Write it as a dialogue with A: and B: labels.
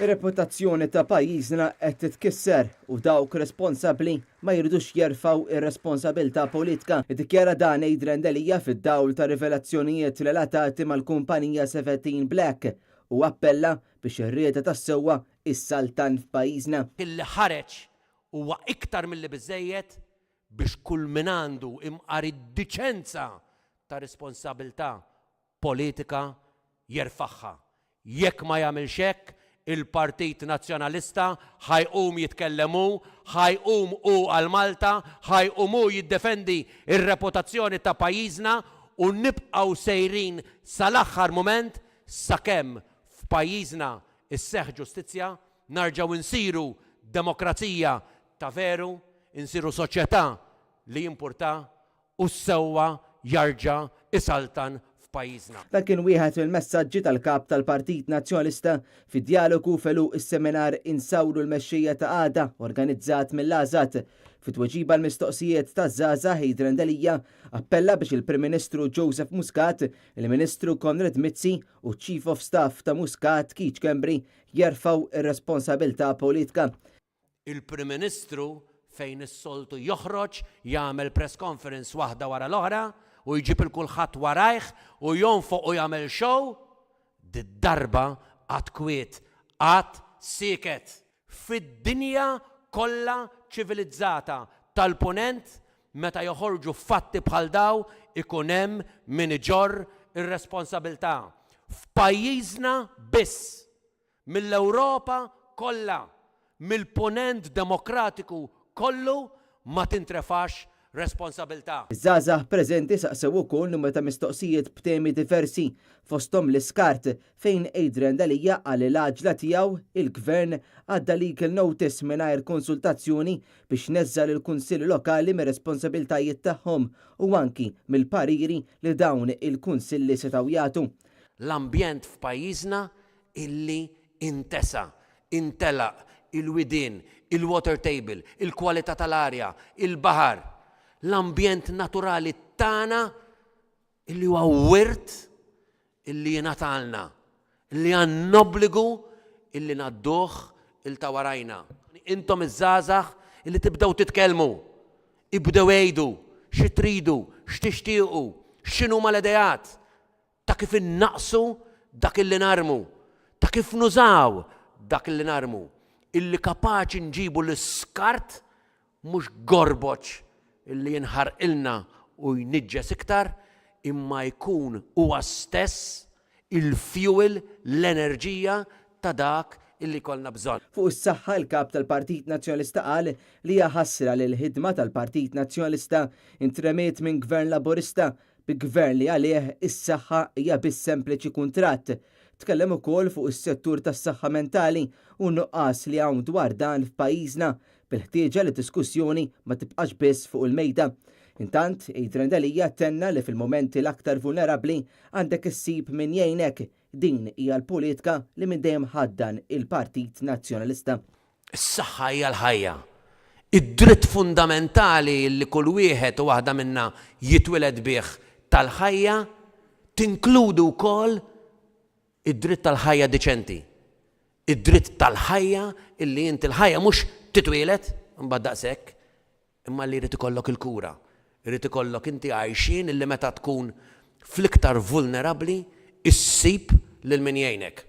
A: Ir-reputazzjoni ta' pajjiżna qed titkisser u dawk responsabbli ma jridux jerfgħu ir-responsabbiltà politika. Iddikjara dan Adrian Delija fid-dawl ta' rivelazzjonijiet relatati mal-kumpanija 17 Black u appella biex ir-rieda tas-sewwa issaltan f'pajjiżna.
B: Illi ħareġ huwa iktar milli biżejjed biex kull min għandu imqar id-diċenza ta' responsabilità politika jerfaħħa. Jekk ma jagħmilx hekk, il-Partit Nazzjonalista ħajqum jitkellemu, ħajqum u għal Malta, ħajqum u jiddefendi ir-reputazzjoni ta' pajjiżna u nibqgħu sejrin sal-aħħar mument sakemm f'pajjiżna isseħħ ġustizzja, narġgħu insiru demokrazija ta' veru, insiru soċjetà li jimpurta u s-sewwa jarġa' isaltan f'pajjiżna.
A: Dan kien wieħed mill-messaġġi tal-kap tal-Partit Nazzjonalista fid-dialogu feluq is-seminar Insawru l-Mexxija ta' Għada organizzat mill-Għażat. Fit-tweġiba l-mistoqsijiet taż-żgħażagħ Adrian Delija appella biex il-Prim Ministru Joseph Muscat, il-Ministru Konrad Mizzi u Chief of Staff ta' Muscat Keith Schembri jerfgħu ir-responsabbiltà politika.
B: Il-Prim Ministru fejn is-soltu joħroġ jagħmel press conference waħda wara l-oħra u jġib il-kulħadd warajh u jonfoq u jagħmel show, darba għad kwiet, għad sieket. Fid-dinja kollha ċivilizzata tal-punent meta joħorġu fatti bħal daw ikun hemm min iġorr ir-responsabbiltà. F'pajjiżna biss mill-Ewropa kollha, mill-punent demokratiku kollu ma tintrefax responsabilità.
A: Iż-żgħażagħ preżenti saqsew ukoll numru ta' mistoqsijiet b'temi diversi fosthom l-iskart fejn Adrian Delija qal l-għaġla tiegħu il-Gvern għadda legal notice mingħajr konsultazzjoni biex neżżar il-Kunsilli Lokali mir-responsabbiltajiet tagħhom u anki mill-pariri li dawn il-kunsilli setgħu jagħtu.
B: L-ambjent f'pajjiżna illi intesa, intelaq, il-widien, il-water table, il-kwalità tal-arja, il-baħar. L-ambjent naturali tagħna illi huwa wirt illi jingħatalna, illi għandna obbligu illi ngħadduh il-tawarajna. Intom iż-żgħażagħ illi tibdew titkellmu, ibdew għejdu xi tridu, x'tixtiequ, x'inhuma l-idejat ta' kif innaqsu dak illi narmu, ta' kif nużaw dak illi narmu, illi kapaċi nġibu l-iskart mhux gorboċ illi jinħarqilna u jniġġes iktar imma jkun huwa stess il-fuel, l-enerġija ta' dak illi kollna bżonn.
A: Fuq is-saħħa l-kap tal-Partit Nazzjonalista qal li hija ħassra li l-ħidma tal-Partit Nazzjonalista intremiet minn Gvern Laburista bi gvern li għalih is-saħħa hija biss sempliċi kuntratt. Tkellem ukoll fuq is-settur tas-saħħa mentali u nuqqas li hawn dwar dan f'pajjiżna bil-ħtieġa li diskussjoni ma tibqax biss fuq il-mejda. Intant, Adrian Delija tenna li fil-momenti l-aktar vulnerabbli għandek issib min jgħinek din hija l-politika li minn dejjem ħaddan il-Partit Nazzjonalista.
B: Is-saħħa hija l-ħajja. Id-dritt fundamentali li kull wieħed u waħda minna jitweled bih tal-ħajja tinkludu wkoll id-dritt tal-ħajja diċenti. Id-dritt tal-ħajja illi inti l-ħajja mhux titwieled imbagħad daqshekk, imma li jrid ikollok il-kura. Jrid ikollok inti għajxin illi meta tkun fl-iktar vulnerabbli issib lil min jgħinek.